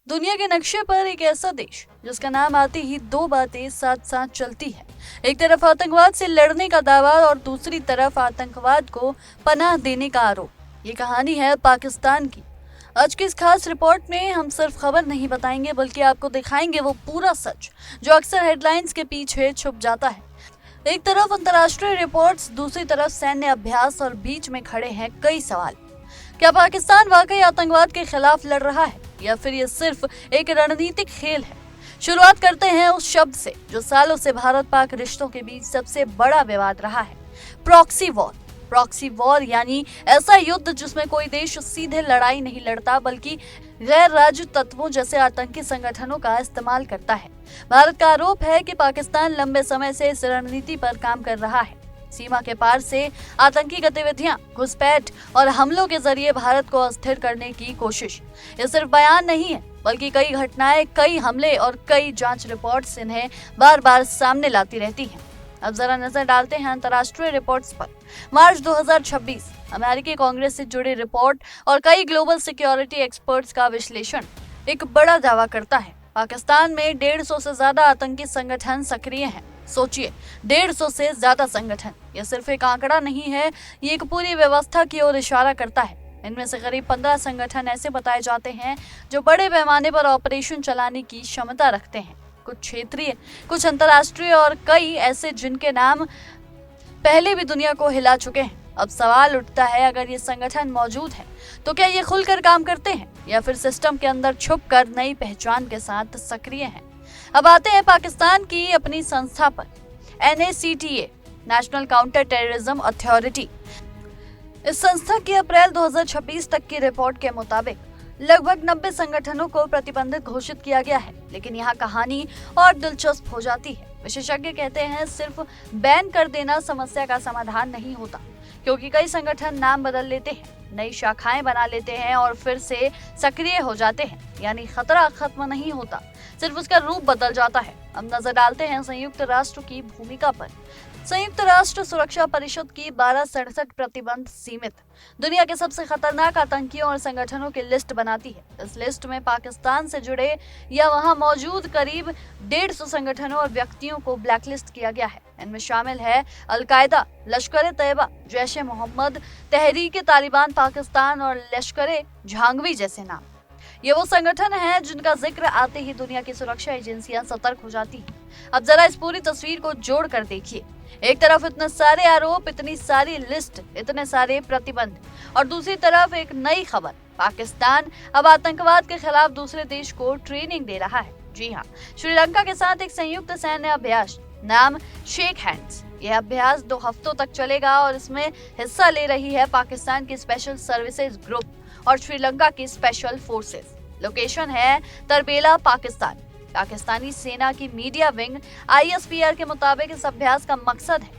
दुनिया के नक्शे पर एक ऐसा देश जिसका नाम आते ही दो बातें साथ साथ चलती है। एक तरफ आतंकवाद से लड़ने का दावा और दूसरी तरफ आतंकवाद को पनाह देने का आरोप। ये कहानी है पाकिस्तान की। आज की इस खास रिपोर्ट में हम सिर्फ खबर नहीं बताएंगे बल्कि आपको दिखाएंगे वो पूरा सच जो अक्सर हेडलाइंस के पीछे छुप जाता है। एक तरफ अंतर्राष्ट्रीय रिपोर्ट्स, दूसरी तरफ सैन्य अभ्यास और बीच में खड़े हैं कई सवाल। क्या पाकिस्तान वाकई आतंकवाद के खिलाफ लड़ रहा है या फिर ये सिर्फ एक रणनीतिक खेल है? शुरुआत करते हैं उस शब्द से जो सालों से भारत पाक रिश्तों के बीच सबसे बड़ा विवाद रहा है, प्रॉक्सी वॉर। प्रॉक्सी वॉर यानी ऐसा युद्ध जिसमें कोई देश सीधे लड़ाई नहीं लड़ता बल्कि गैर राज्य तत्वों जैसे आतंकी संगठनों का इस्तेमाल करता है। भारत का आरोप है कि पाकिस्तान लंबे समय से इस रणनीति पर काम कर रहा है। सीमा के पार से आतंकी गतिविधियां, घुसपैठ और हमलों के जरिए भारत को अस्थिर करने की कोशिश। ये सिर्फ बयान नहीं है बल्कि कई घटनाएं, कई हमले और कई जांच रिपोर्ट्स इन्हें बार बार सामने लाती रहती हैं। अब जरा नजर डालते हैं अंतर्राष्ट्रीय रिपोर्ट्स पर। मार्च 2026 अमेरिकी कांग्रेस से जुड़ी रिपोर्ट और कई ग्लोबल सिक्योरिटी एक्सपर्ट्स का विश्लेषण एक बड़ा दावा करता है। पाकिस्तान में 150 से ज्यादा आतंकी संगठन सक्रिय हैं। सोचिए, 150 से ज्यादा संगठन। यह सिर्फ एक आंकड़ा नहीं है, ये एक पूरी व्यवस्था की ओर इशारा करता है। इनमें से करीब 15 संगठन ऐसे बताए जाते हैं जो बड़े पैमाने पर ऑपरेशन चलाने की क्षमता रखते हैं। कुछ क्षेत्रीय, कुछ अंतर्राष्ट्रीय और कई ऐसे जिनके नाम पहले भी दुनिया को हिला चुके हैं। अब सवाल उठता है, अगर ये संगठन मौजूद है तो क्या ये खुलकर काम करते हैं या फिर सिस्टम के अंदर छुपकर नई पहचान के साथ सक्रिय हैं? अब आते हैं पाकिस्तान की अपनी संस्था पर, NACTA, national counter terrorism authority. इस संस्था की अप्रैल 2026 तक की रिपोर्ट के मुताबिक लगभग 90 संगठनों को प्रतिबंधित घोषित किया गया है। लेकिन यहाँ कहानी और दिलचस्प हो जाती है। विशेषज्ञ कहते हैं सिर्फ बैन कर देना समस्या का समाधान नहीं होता, क्योंकि कई संगठन नाम बदल लेते हैं, नई शाखाएं बना लेते हैं और फिर से सक्रिय हो जाते हैं। यानी खतरा खत्म नहीं होता, सिर्फ उसका रूप बदल जाता है। अब नजर डालते हैं संयुक्त राष्ट्र की भूमिका पर। संयुक्त राष्ट्र सुरक्षा परिषद की 1267 प्रतिबंध सीमित दुनिया के सबसे खतरनाक आतंकियों और संगठनों की लिस्ट बनाती है। इस लिस्ट में पाकिस्तान से जुड़े या वहां मौजूद करीब 150 संगठनों और व्यक्तियों को ब्लैकलिस्ट किया गया है। इनमें शामिल है अल-कायदा, लश्कर-ए-तैयबा, जैश-ए-मोहम्मद, तहरीक-ए-तालिबान पाकिस्तान और लश्कर-ए-झांगवी जैसे नाम। ये वो संगठन हैं जिनका जिक्र आते ही दुनिया की सुरक्षा एजेंसियां सतर्क हो जाती हैं। अब जरा इस पूरी तस्वीर को जोड़कर देखिए। एक तरफ इतने सारे आरोप, इतनी सारी लिस्ट, इतने सारे प्रतिबंध और दूसरी तरफ एक नई खबर, पाकिस्तान अब आतंकवाद के खिलाफ दूसरे देश को ट्रेनिंग दे रहा है। जी हाँ, श्रीलंका के साथ एक संयुक्त सैन्य अभ्यास नाम शेक हैंड्स। यह अभ्यास 2 हफ्तों तक चलेगा और इसमें हिस्सा ले रही है पाकिस्तान की स्पेशल सर्विसेज ग्रुप और श्रीलंका की स्पेशल फोर्सेस। लोकेशन है तरबेला, पाकिस्तान। पाकिस्तानी सेना की मीडिया विंग ISPR के मुताबिक इस अभ्यास का मकसद है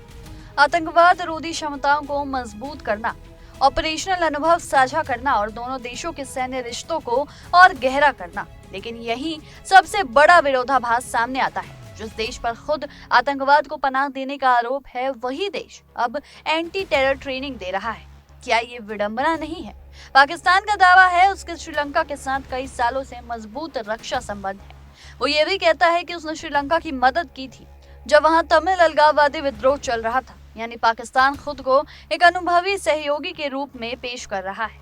आतंकवाद रोधी क्षमताओं को मजबूत करना, ऑपरेशनल अनुभव साझा करना और दोनों देशों के सैन्य रिश्तों को और गहरा करना। लेकिन यही सबसे बड़ा विरोधाभास सामने आता है। जिस देश पर खुद आतंकवाद को पनाह देने का आरोप है, वही देश अब एंटी टेरर ट्रेनिंग दे रहा है। क्या ये विडंबना नहीं है? पाकिस्तान का दावा है उसके श्रीलंका के साथ कई सालों से मजबूत रक्षा संबंध है। वो ये भी कहता है कि उसने श्रीलंका की मदद की थी जब वहां तमिल अलगाववादी विद्रोह चल रहा था। यानी पाकिस्तान खुद को एक अनुभवी सहयोगी के रूप में पेश कर रहा है।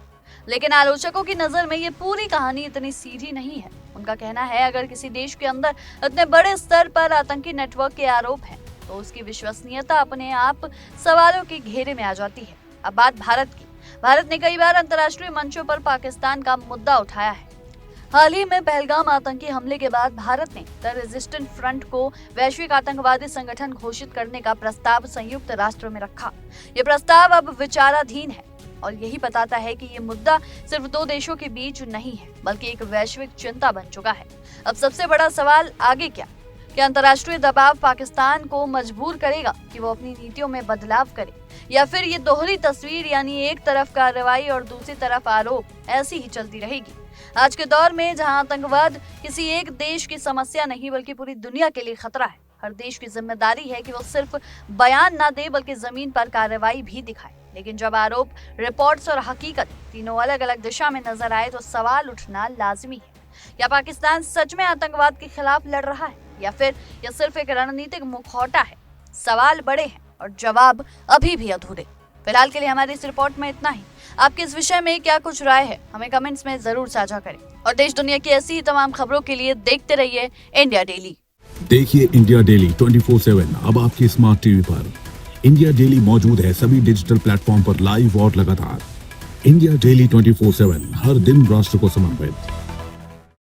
लेकिन आलोचकों की नजर में ये पूरी कहानी इतनी सीधी नहीं है। उनका कहना है अगर किसी देश के अंदर इतने बड़े स्तर पर आतंकी नेटवर्क के आरोप हैं तो उसकी विश्वसनीयता अपने आप सवालों के घेरे में आ जाती है। अब बात भारत की। भारत ने कई बार अंतर्राष्ट्रीय मंचों पर पाकिस्तान का मुद्दा उठाया है। हाल ही में पहलगाम आतंकी हमले के बाद भारत ने द रेजिस्टेंट फ्रंट को वैश्विक आतंकवादी संगठन घोषित करने का प्रस्ताव संयुक्त राष्ट्र में रखा। ये प्रस्ताव अब विचाराधीन है और यही बताता है कि ये मुद्दा सिर्फ 2 देशों के बीच नहीं है बल्कि एक वैश्विक चिंता बन चुका है। अब सबसे बड़ा सवाल आगे क्या अंतर्राष्ट्रीय दबाव पाकिस्तान को मजबूर करेगा कि वो अपनी नीतियों में बदलाव करे, या फिर ये दोहरी तस्वीर यानी एक तरफ कार्रवाई और दूसरी तरफ आरोप ऐसी ही चलती रहेगी? आज के दौर में जहां आतंकवाद किसी एक देश की समस्या नहीं बल्कि पूरी दुनिया के लिए खतरा है, हर देश की जिम्मेदारी है कि वो सिर्फ बयान ना दे बल्कि जमीन पर कार्रवाई भी दिखाए। लेकिन जब आरोप, रिपोर्ट्स और हकीकत तीनों अलग अलग दिशा में नजर आए तो सवाल उठना लाजमी है। या पाकिस्तान सच में आतंकवाद के खिलाफ लड़ रहा है या फिर यह सिर्फ एक रणनीतिक मुखौटा है? सवाल बड़े हैं और जवाब अभी भी अधूरे। फिलहाल के लिए हमारी इस रिपोर्ट में इतना ही। आपकी इस विषय में क्या कुछ राय है, हमें कमेंट्स में जरूर साझा करें और देश दुनिया की ऐसी ही तमाम खबरों के लिए देखते रहिए इंडिया डेली। देखिए इंडिया डेली 24/7 अब आपके स्मार्ट टीवी पर। इंडिया डेली मौजूद है सभी डिजिटल प्लेटफॉर्म पर लाइव और लगातार। इंडिया डेली 24/7 हर दिन राष्ट्र को समर्पित।